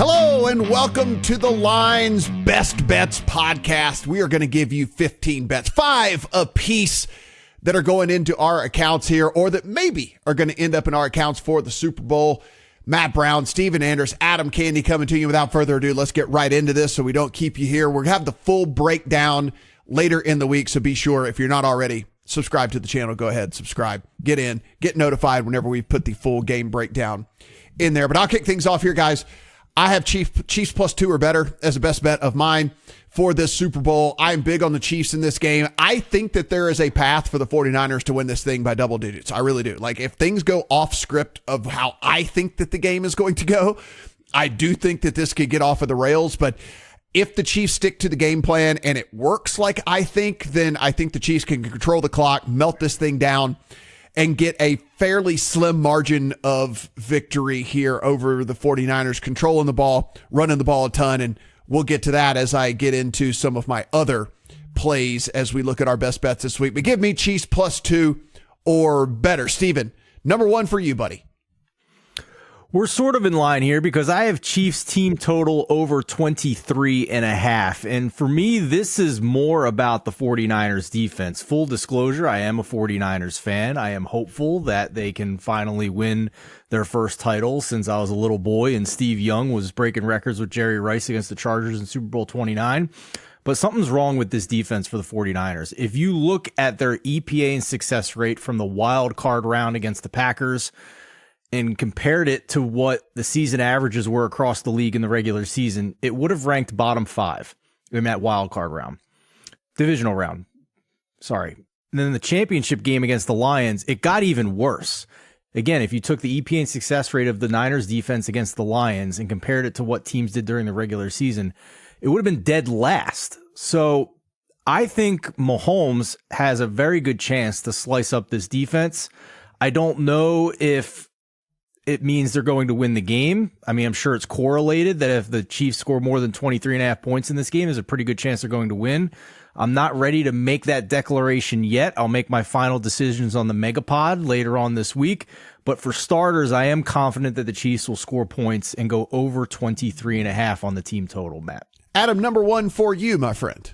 Hello and welcome to the Line's Best Bets podcast. We are going to give you 15 bets, 5 apiece that are going into our accounts here or that maybe are going to end up in our accounts for the Super Bowl. Matt Brown, Steven Anders, Adam Candy coming to you. Without further ado, let's get right into this so we don't keep you here. We're going to have the full breakdown later in the week, so be sure, if you're not already, subscribe to the channel. Go ahead, subscribe, get in, get notified whenever we put the full game breakdown in there. But I'll kick things off here, guys. I have Chiefs plus 2 or better as a best bet of mine for this Super Bowl. I'm big on the Chiefs in this game. I think that there is a path for the 49ers to win this thing by double digits. I really do. Like, if things go off script of how I think that the game is going to go, I do think that this could get off of the rails. But if the Chiefs stick to the game plan and it works like I think, then I think the Chiefs can control the clock, melt this thing down, and get a fairly slim margin of victory here over the 49ers, controlling the ball, running the ball a ton. And we'll get to that as I get into some of my other plays as we look at our best bets this week. But give me Chiefs plus 2 or better. Steven, number 1 for you, buddy. We're sort of in line here because I have Chiefs team total over 23.5. And for me, this is more about the 49ers defense. Full disclosure, I am a 49ers fan. I am hopeful that they can finally win their first title since I was a little boy and Steve Young was breaking records with Jerry Rice against the Chargers in Super Bowl 29. But something's wrong with this defense for the 49ers. If you look at their EPA and success rate from the wild card round against the Packers and compared it to what the season averages were across the league in the regular season, it would have ranked bottom 5 in that wild card round. Divisional round. Sorry. And then the championship game against the Lions, it got even worse. Again, if you took the EPA and success rate of the Niners defense against the Lions and compared it to what teams did during the regular season, it would have been dead last. So I think Mahomes has a very good chance to slice up this defense. I don't know if it means they're going to win the game. I mean, I'm sure it's correlated that if the Chiefs score more than 23.5 points in this game, there's a pretty good chance they're going to win. I'm not ready to make that declaration yet. I'll make my final decisions on the Megapod later on this week. But for starters, I am confident that the Chiefs will score points and go over 23.5 on the team total, Matt. Adam, number 1 for you, my friend.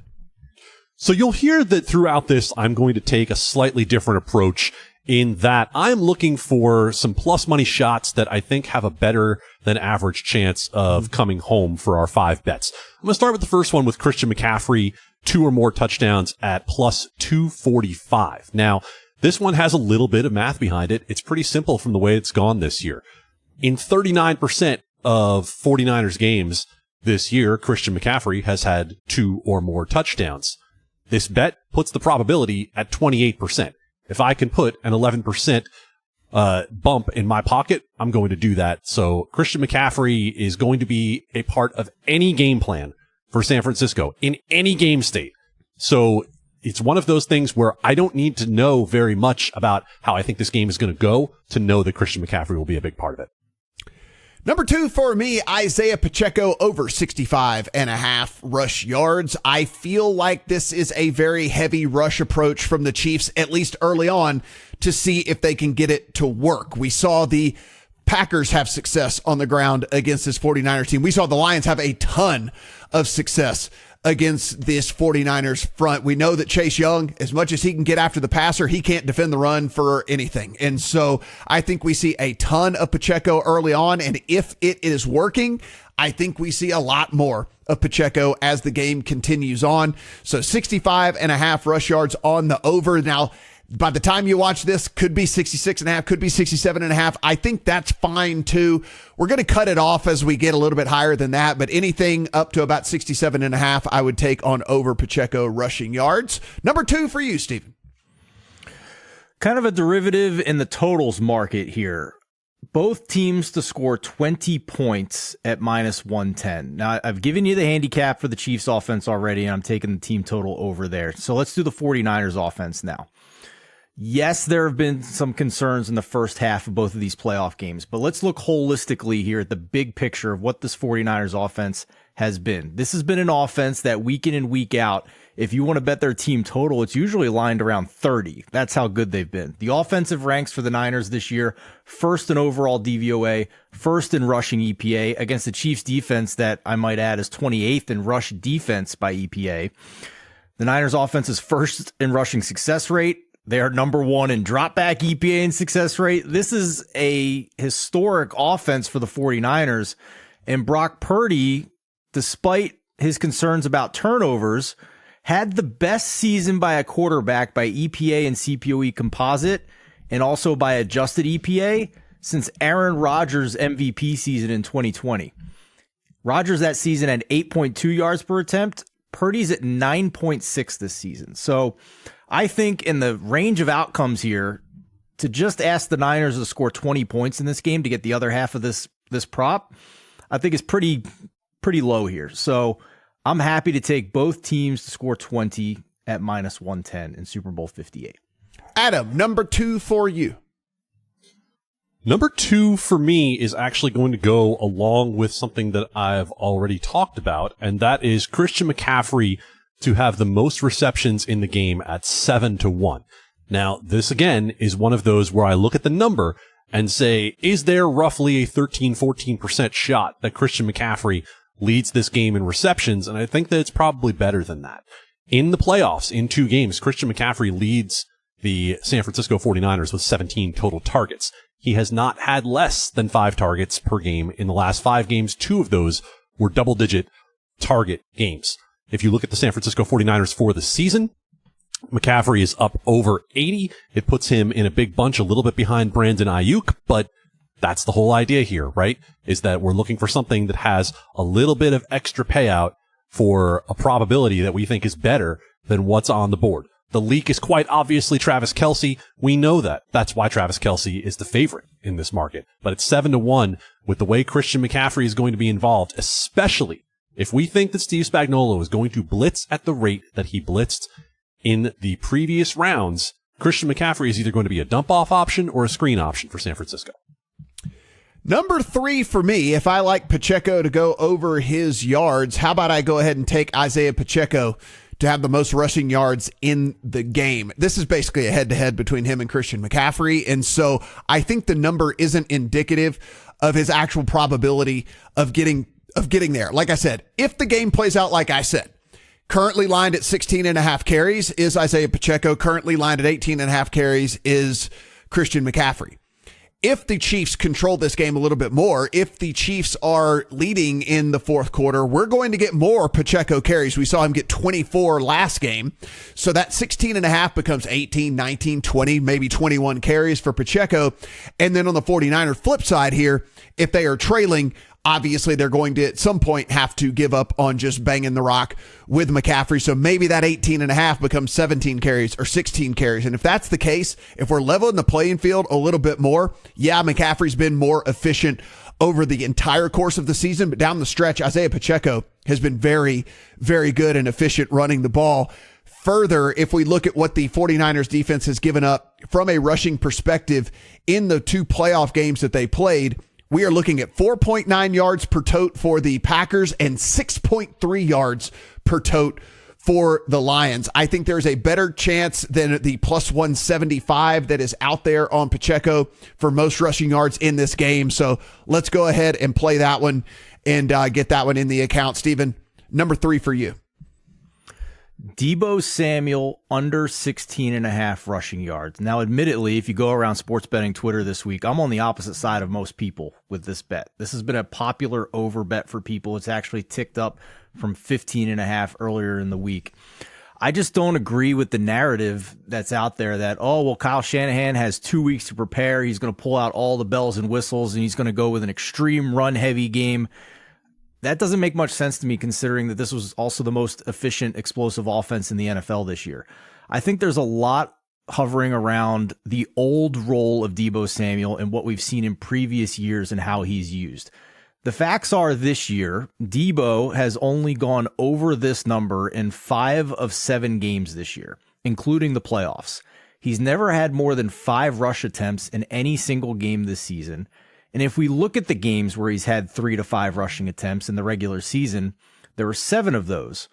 So you'll hear that throughout this, I'm going to take a slightly different approach in that I'm looking for some plus money shots that I think have a better than average chance of coming home for our 5 bets. I'm going to start with the first one with Christian McCaffrey, 2 or more touchdowns at plus 245. Now, this one has a little bit of math behind it. It's pretty simple from the way it's gone this year. In 39% of 49ers games this year, Christian McCaffrey has had 2 or more touchdowns. This bet puts the probability at 28%. If I can put an 11% bump in my pocket, I'm going to do that. So Christian McCaffrey is going to be a part of any game plan for San Francisco in any game state. So it's one of those things where I don't need to know very much about how I think this game is going to go to know that Christian McCaffrey will be a big part of it. Number 2 for me, Isaiah Pacheco over 65.5 rush yards. I feel like this is a very heavy rush approach from the Chiefs, at least early on, to see if they can get it to work. We saw the Packers have success on the ground against this 49ers team. We saw the Lions have a ton of success against this 49ers front. We know that Chase Young, as much as he can get after the passer, he can't defend the run for anything. And so I think we see a ton of Pacheco early on. And if it is working, I think we see a lot more of Pacheco as the game continues on. So 65.5 rush yards on the over. Now, by the time you watch this, could be 66.5, could be 67.5. I think that's fine too. We're going to cut it off as we get a little bit higher than that, but anything up to about 67.5, I would take on over Pacheco rushing yards. Number 2 for you, Steven. Kind of a derivative in the totals market here. Both teams to score 20 points at minus 110. Now, I've given you the handicap for the Chiefs offense already, and I'm taking the team total over there. So let's do the 49ers offense now. Yes, there have been some concerns in the first half of both of these playoff games, but let's look holistically here at the big picture of what this 49ers offense has been. This has been an offense that week in and week out, if you want to bet their team total, it's usually lined around 30. That's how good they've been. The offensive ranks for the Niners this year, first in overall DVOA, first in rushing EPA against the Chiefs defense that I might add is 28th in rush defense by EPA. The Niners offense is first in rushing success rate. They are number one in dropback EPA and success rate. This is a historic offense for the 49ers. And Brock Purdy, despite his concerns about turnovers, had the best season by a quarterback by EPA and CPOE composite and also by adjusted EPA since Aaron Rodgers' MVP season in 2020. Rodgers that season had 8.2 yards per attempt. Purdy's at 9.6 this season. So I think in the range of outcomes here, to just ask the Niners to score 20 points in this game to get the other half of this prop, I think is pretty low here. So I'm happy to take both teams to score 20 at minus 110 in Super Bowl 58. Adam, number 2 for you. Number 2 for me is actually going to go along with something that I've already talked about, and that is Christian McCaffrey to have the most receptions in the game at 7-1. Now, this again is one of those where I look at the number and say, is there roughly a 13-14% shot that Christian McCaffrey leads this game in receptions? And I think that it's probably better than that. In the playoffs, in 2 games, Christian McCaffrey leads the San Francisco 49ers with 17 total targets. He has not had less than 5 targets per game in the last 5 games. 2 of those were double-digit target games. If you look at the San Francisco 49ers for the season, McCaffrey is up over 80. It puts him in a big bunch, a little bit behind Brandon Ayuk, but that's the whole idea here, right? Is that we're looking for something that has a little bit of extra payout for a probability that we think is better than what's on the board. The leak is quite obviously Travis Kelce. We know that. That's why Travis Kelce is the favorite in this market. But it's 7-1 with the way Christian McCaffrey is going to be involved, especially if we think that Steve Spagnuolo is going to blitz at the rate that he blitzed in the previous rounds. Christian McCaffrey is either going to be a dump-off option or a screen option for San Francisco. Number 3 for me, if I like Pacheco to go over his yards, how about I go ahead and take Isaiah Pacheco to have the most rushing yards in the game? This is basically a head-to-head between him and Christian McCaffrey, and so I think the number isn't indicative of his actual probability of getting there. Like I said, if the game plays out like I said, currently lined at 16.5 carries is Isaiah Pacheco. Currently lined at 18.5 carries is Christian McCaffrey. If the Chiefs control this game a little bit more, if the Chiefs are leading in the fourth quarter, we're going to get more Pacheco carries. We saw him get 24 last game. So that 16.5 becomes 18, 19, 20, maybe 21 carries for Pacheco. And then on the 49ers flip side here, if they are trailing, obviously they're going to at some point have to give up on just banging the rock with McCaffrey. So maybe that 18.5 becomes 17 carries or 16 carries. And if that's the case, if we're leveling the playing field a little bit more, yeah, McCaffrey's been more efficient over the entire course of the season, but down the stretch, Isaiah Pacheco has been very, very good and efficient running the ball. Further, if we look at what the 49ers defense has given up from a rushing perspective in the 2 playoff games that they played, we are looking at 4.9 yards per tote for the Packers and 6.3 yards per tote for the Lions. I think there's a better chance than the plus 175 that is out there on Pacheco for most rushing yards in this game. So let's go ahead and play that one and get that one in the account. Steven, number 3 for you. Deebo Samuel under 16.5 rushing yards. Now, admittedly, if you go around sports betting Twitter this week, I'm on the opposite side of most people with this bet. This has been a popular over bet for people. It's actually ticked up from 15.5 earlier in the week. I just don't agree with the narrative that's out there that, oh, well, Kyle Shanahan has 2 weeks to prepare. He's going to pull out all the bells and whistles, and he's going to go with an extreme run-heavy game. That doesn't make much sense to me, considering that this was also the most efficient, explosive offense in the NFL this year. I think there's a lot hovering around the old role of Deebo Samuel and what we've seen in previous years and how he's used. The facts are this year, Deebo has only gone over this number in 5 of 7 games this year, including the playoffs. He's never had more than 5 rush attempts in any single game this season. And if we look at the games where he's had 3 to 5 rushing attempts in the regular season, there were 7 of those.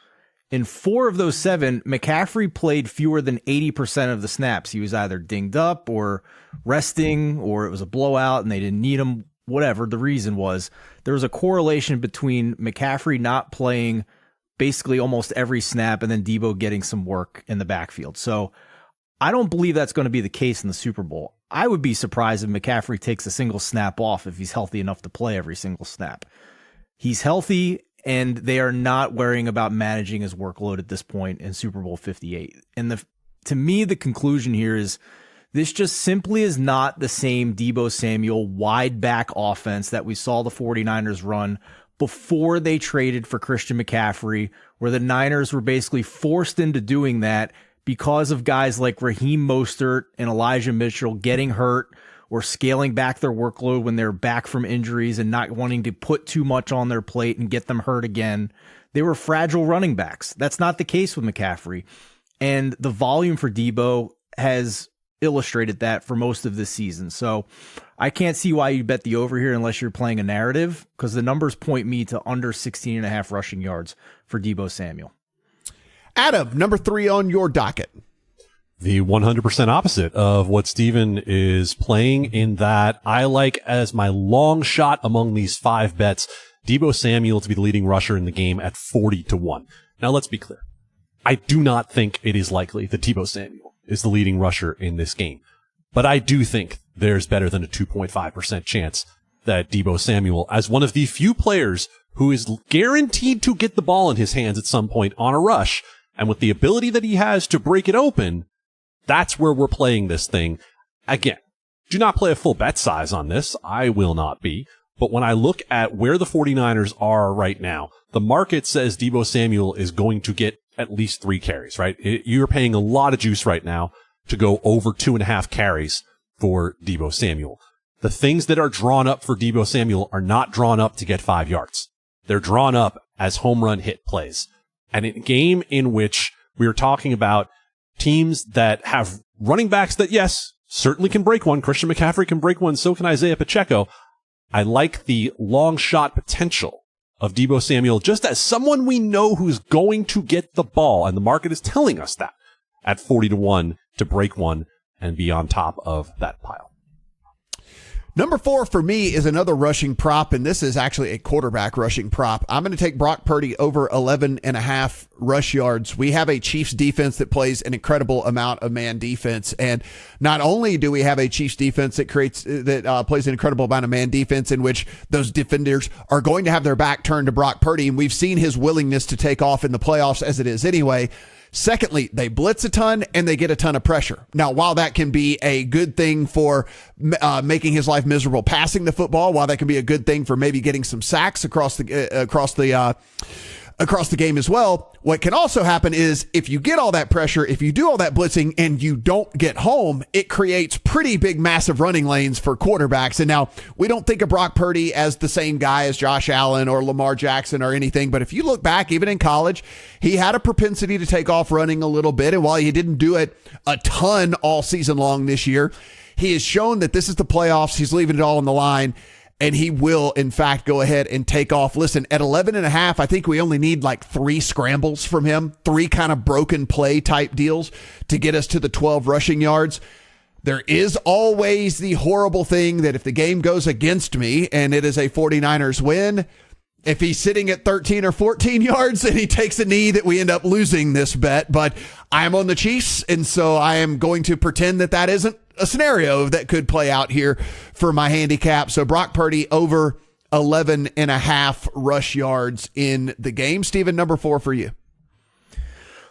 In 4 of those 7, McCaffrey played fewer than 80% of the snaps. He was either dinged up or resting, or it was a blowout and they didn't need him. Whatever the reason was, there was a correlation between McCaffrey not playing basically almost every snap and then Debo getting some work in the backfield. So I don't believe that's going to be the case in the Super Bowl. I would be surprised if McCaffrey takes a single snap off if he's healthy enough to play every single snap. He's healthy, and they are not worrying about managing his workload at this point in Super Bowl 58. And to me, the conclusion here is this just simply is not the same Debo Samuel wide back offense that we saw the 49ers run before they traded for Christian McCaffrey, where the Niners were basically forced into doing that because of guys like Raheem Mostert and Elijah Mitchell getting hurt or scaling back their workload when they're back from injuries and not wanting to put too much on their plate and get them hurt again. They were fragile running backs. That's not the case with McCaffrey. And the volume for Debo has illustrated that for most of this season. So I can't see why you bet the over here unless you're playing a narrative, because the numbers point me to under 16.5 rushing yards for Debo Samuel. Adam, number 3 on your docket. The 100% opposite of what Steven is playing, in that I like, as my long shot among these 5 bets, Debo Samuel to be the leading rusher in the game at 40-1. Now let's be clear. I do not think it is likely that Debo Samuel is the leading rusher in this game. But I do think there's better than a 2.5% chance that Debo Samuel, as one of the few players who is guaranteed to get the ball in his hands at some point on a rush, and with the ability that he has to break it open, that's where we're playing this thing. Again, do not play a full bet size on this. I will not be. But when I look at where the 49ers are right now, the market says Debo Samuel is going to get at least 3 carries, right? You're paying a lot of juice right now to go over 2.5 carries for Debo Samuel. The things that are drawn up for Debo Samuel are not drawn up to get 5 yards. They're drawn up as home run hit plays. And in a game in which we are talking about teams that have running backs that, yes, certainly can break one. Christian McCaffrey can break one. So can Isaiah Pacheco. I like the long shot potential of Debo Samuel just as someone we know who's going to get the ball. And the market is telling us that at 40-1 to break one and be on top of that pile. Number 4 for me is another rushing prop, and this is actually a quarterback rushing prop. I'm going to take Brock Purdy over 11.5 rush yards. We have a Chiefs defense that plays an incredible amount of man defense, and not only do we have a Chiefs defense that plays an incredible amount of man defense in which those defenders are going to have their back turned to Brock Purdy, and we've seen his willingness to take off in the playoffs as it is anyway. Secondly, they blitz a ton and they get a ton of pressure. Now, while that can be a good thing for making his life miserable passing the football, while that can be a good thing for maybe getting some sacks across the game as well, what can also happen is if you get all that pressure, if you do all that blitzing and you don't get home, it creates pretty big, massive running lanes for quarterbacks. And now we don't think of Brock Purdy as the same guy as Josh Allen or Lamar Jackson or anything. But if you look back, even in college, he had a propensity to take off running a little bit. And while he didn't do it a ton all season long this year, he has shown that this is the playoffs. He's leaving it all on the line. And he will, in fact, go ahead and take off. Listen, at 11.5, I think we only need like 3 scrambles from him, 3 kind of broken play type deals to get us to the 12 rushing yards. There is always the horrible thing that if the game goes against me and it is a 49ers win, if he's sitting at 13 or 14 yards and he takes a knee, that we end up losing this bet. But I'm on the Chiefs, and so I am going to pretend that that isn't a scenario that could play out here for my handicap. So Brock Purdy over 11.5 rush yards in the game. Steven, number 4 for you.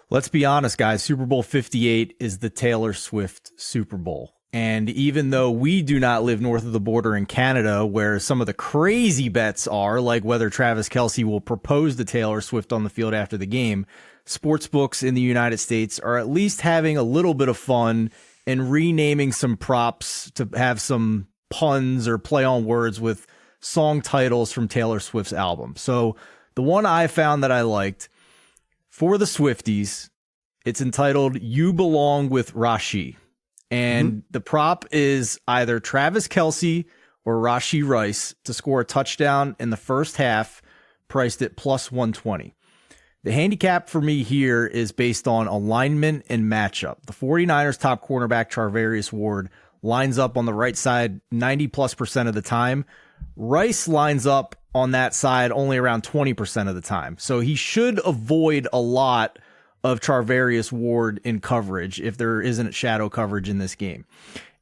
Let's be honest, guys. Super Bowl 58 is the Taylor Swift Super Bowl. And even though we do not live north of the border in Canada, where some of the crazy bets are, like whether Travis Kelce will propose to Taylor Swift on the field after the game, sportsbooks in the United States are at least having a little bit of fun and renaming some props to have some puns or play on words with song titles from Taylor Swift's album. So the one I found that I liked for the Swifties, it's entitled You Belong with Rashi. And the prop is either Travis Kelce or Rashee Rice to score a touchdown in the first half, priced at plus 120. The handicap for me here is based on alignment and matchup. The 49ers top cornerback Charvarius Ward lines up on the right side 90+% of the time. Rice lines up on that side only around 20% of the time. So he should avoid a lot of Charvarius Ward in coverage if there isn't shadow coverage in this game.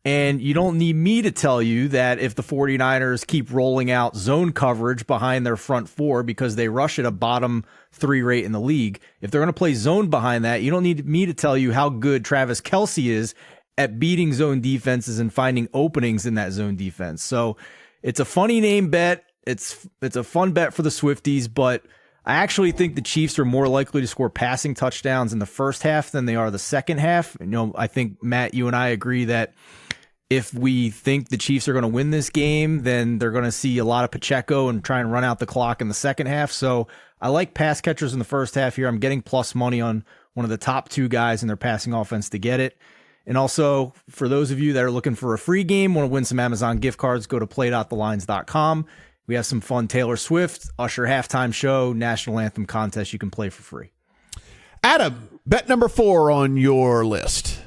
And you don't need me to tell you that if the 49ers keep rolling out zone coverage behind their front four because they rush at a bottom 3 rate in the league, if they're going to play zone behind that, you don't need me to tell you how good Travis Kelce is at beating zone defenses and finding openings in that zone defense. So it's a funny name bet. It's a fun bet for the Swifties, but I actually think the Chiefs are more likely to score passing touchdowns in the first half than they are the second half. I think, Matt, you and I agree that if we think the Chiefs are going to win this game, then they're going to see a lot of Pacheco and try and run out the clock in the second half. So I like pass catchers in the first half here. I'm getting plus money on one of the top 2 guys in their passing offense to get it. And also, for those of you that are looking for a free game, want to win some Amazon gift cards, go to play.thelines.com. We have some fun Taylor Swift, Usher halftime show, national anthem contest you can play for free. Adam, bet number 4 on your list.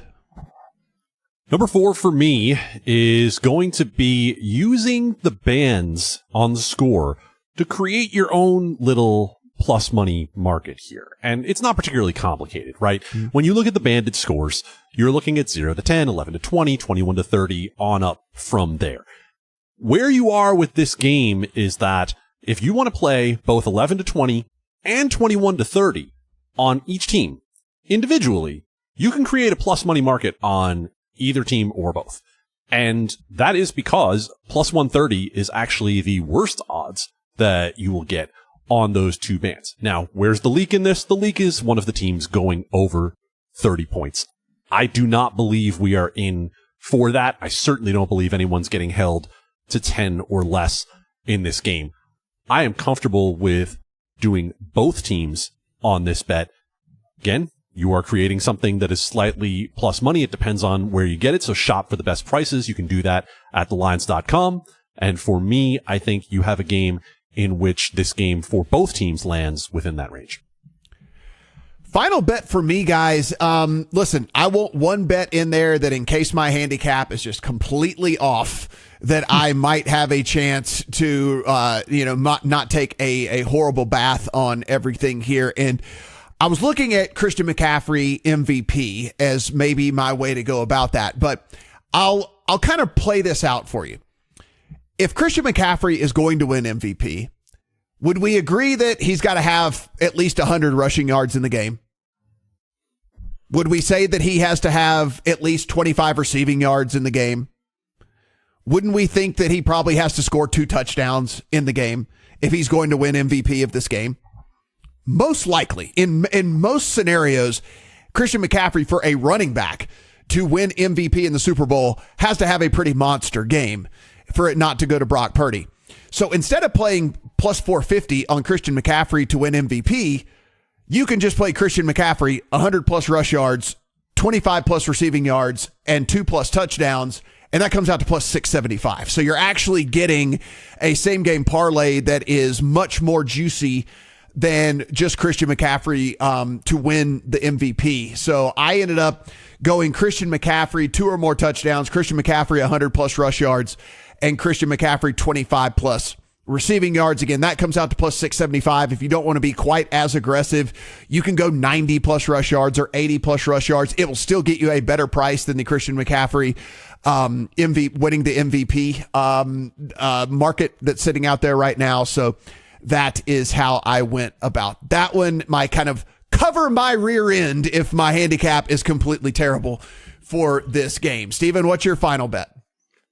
Number 4 for me is going to be using the bands on the score to create your own little plus money market here. And it's not particularly complicated, right? Mm-hmm. When you look at the banded scores, you're looking at 0 to 10, 11 to 20, 21 to 30, on up from there. Where you are with this game is that if you want to play both 11 to 20 and 21 to 30 on each team individually, you can create a plus money market on either team or both. And that is because plus 130 is actually the worst odds that you will get on those 2 bands. Now, where's the leak in this? The leak is one of the teams going over 30 points. I do not believe we are in for that. I certainly don't believe anyone's getting held to 10 or less in this game. I am comfortable with doing both teams on this bet. Again, you are creating something that is slightly plus money. It depends on where you get it. So shop for the best prices. You can do that at thelines.com. And for me, I think you have a game in which this game for both teams lands within that range. Final bet for me, guys. Listen, I want one bet in there that in case my handicap is just completely off, that I might have a chance to, not take a horrible bath on everything here. And I was looking at Christian McCaffrey MVP as maybe my way to go about that, but I'll kind of play this out for you. If Christian McCaffrey is going to win MVP, would we agree that he's got to have at least 100 rushing yards in the game? Would we say that he has to have at least 25 receiving yards in the game? Wouldn't we think that he probably has to score 2 touchdowns in the game if he's going to win MVP of this game? Most likely, in most scenarios, Christian McCaffrey, for a running back to win MVP in the Super Bowl, has to have a pretty monster game for it not to go to Brock Purdy. So instead of playing plus 450 on Christian McCaffrey to win MVP, you can just play Christian McCaffrey 100 plus rush yards, 25 plus receiving yards, and 2 plus touchdowns, and that comes out to plus 675. So you're actually getting a same game parlay that is much more juicy than just Christian McCaffrey to win the MVP. So I ended up going Christian McCaffrey 2 or more touchdowns, Christian McCaffrey 100 plus rush yards, and Christian McCaffrey 25 plus receiving yards. Again, that comes out to plus 675. If you don't want to be quite as aggressive, you can go 90 plus rush yards or 80 plus rush yards. It will still get you a better price than the Christian McCaffrey winning the MVP market that's sitting out there right now. So that is how I went about that one. My kind of cover my rear end if my handicap is completely terrible for this game. Steven, what's your final bet?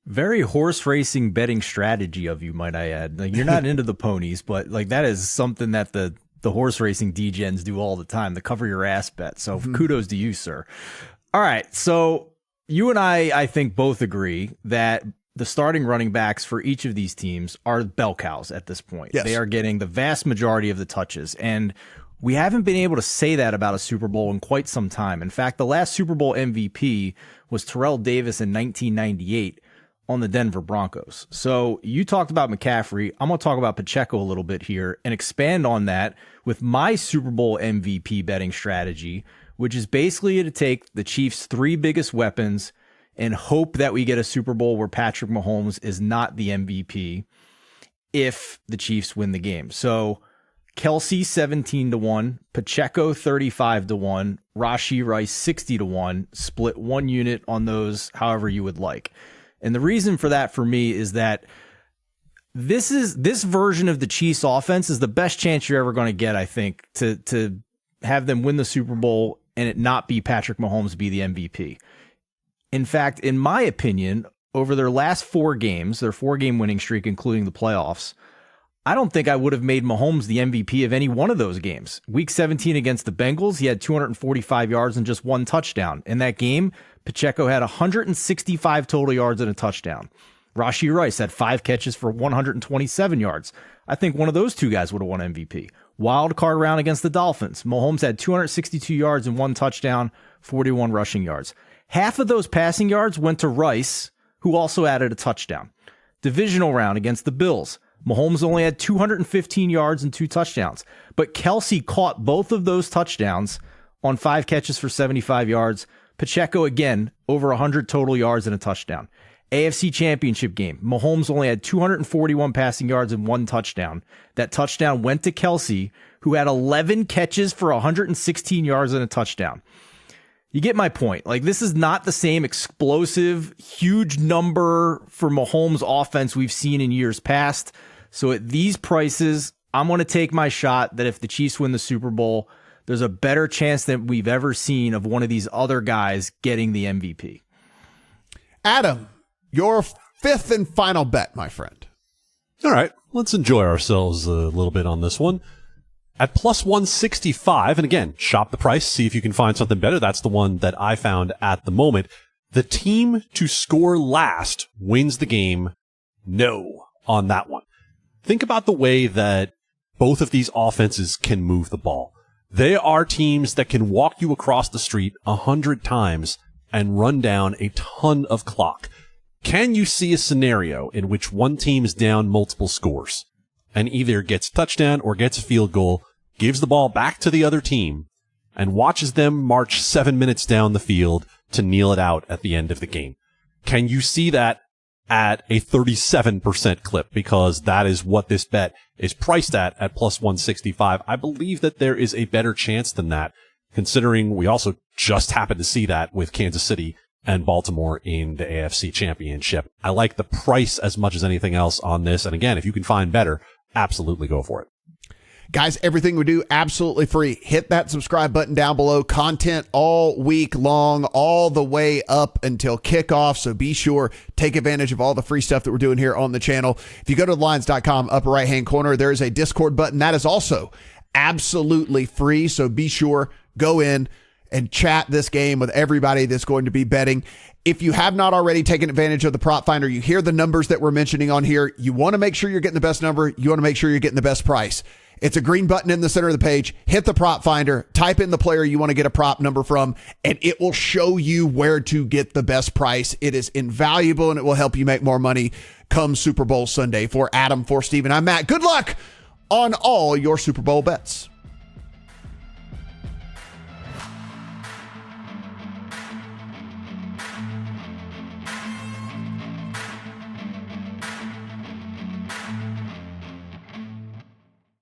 Very horse racing betting strategy of you, might I add. Like, you're not into the ponies, but like that is something that the horse racing degens do all the time, the cover your ass bet. So kudos to you, sir. All right. So you and I think both agree that the starting running backs for each of these teams are bell cows at this point. Yes. They are getting the vast majority of the touches. And We haven't been able to say that about a Super Bowl in quite some time. In fact, the last Super Bowl MVP was Terrell Davis in 1998 on the Denver Broncos. So you talked about McCaffrey. I'm going to talk about Pacheco a little bit here and expand on that with my Super Bowl MVP betting strategy, which is basically to take the Chiefs' three biggest weapons and hope that we get a Super Bowl where Patrick Mahomes is not the MVP if the Chiefs win the game. So Kelsey 17-1, Pacheco 35-1, Rashee Rice 60-1, split 1 unit on those however you would like. And the reason for that for me is that this version of the Chiefs offense is the best chance you're ever going to get, I think, to have them win the Super Bowl and it not be Patrick Mahomes be the MVP. In fact, in my opinion, over their last 4 games, their 4-game winning streak, including the playoffs, I don't think I would have made Mahomes the MVP of any one of those games. Week 17 against the Bengals, he had 245 yards and just 1 touchdown. In that game, Pacheco had 165 total yards and a touchdown. Rashee Rice had 5 catches for 127 yards. I think one of those 2 guys would have won MVP. Wild card round against the Dolphins. Mahomes had 262 yards and 1 touchdown, 41 rushing yards. Half of those passing yards went to Rice, who also added a touchdown. Divisional round against the Bills. Mahomes only had 215 yards and 2 touchdowns, but Kelsey caught both of those touchdowns on 5 catches for 75 yards. Pacheco, again, over 100 total yards and a touchdown. AFC Championship game. Mahomes only had 241 passing yards and 1 touchdown. That touchdown went to Kelsey, who had 11 catches for 116 yards and a touchdown. You get my point. Like, this is not the same explosive, huge number for Mahomes offense we've seen in years past. So at these prices, I'm going to take my shot that if the Chiefs win the Super Bowl, there's a better chance than we've ever seen of one of these other guys getting the MVP. Adam, your 5th and final bet, my friend. All right, let's enjoy ourselves a little bit on this one. At plus 165, and again, shop the price, see if you can find something better. That's the one that I found at the moment. The team to score last wins the game. No on that one. Think about the way that both of these offenses can move the ball. They are teams that can walk you across the street 100 times and run down a ton of clock. Can you see a scenario in which one team is down multiple scores and either gets a touchdown or gets a field goal, gives the ball back to the other team, and watches them march 7 minutes down the field to kneel it out at the end of the game? Can you see that at a 37% clip? Because that is what this bet is priced at plus 165. I believe that there is a better chance than that, considering we also just happened to see that with Kansas City and Baltimore in the AFC Championship. I like the price as much as anything else on this. And again, if you can find better, absolutely go for it. Guys, everything we do absolutely free. Hit that subscribe button down below. Content all week long, all the way up until kickoff. So be sure, take advantage of all the free stuff that we're doing here on the channel. If you go to thelines.com, upper right-hand corner, there is a Discord button. That is also absolutely free. So be sure, go in and chat this game with everybody that's going to be betting. If you have not already taken advantage of the prop finder, you hear the numbers that we're mentioning on here. You want to make sure you're getting the best number. You want to make sure you're getting the best price. It's a green button in the center of the page. Hit the prop finder, type in the player you want to get a prop number from, and it will show you where to get the best price. It is invaluable, and it will help you make more money come Super Bowl Sunday. For Adam, for Steven, I'm Matt. Good luck on all your Super Bowl bets.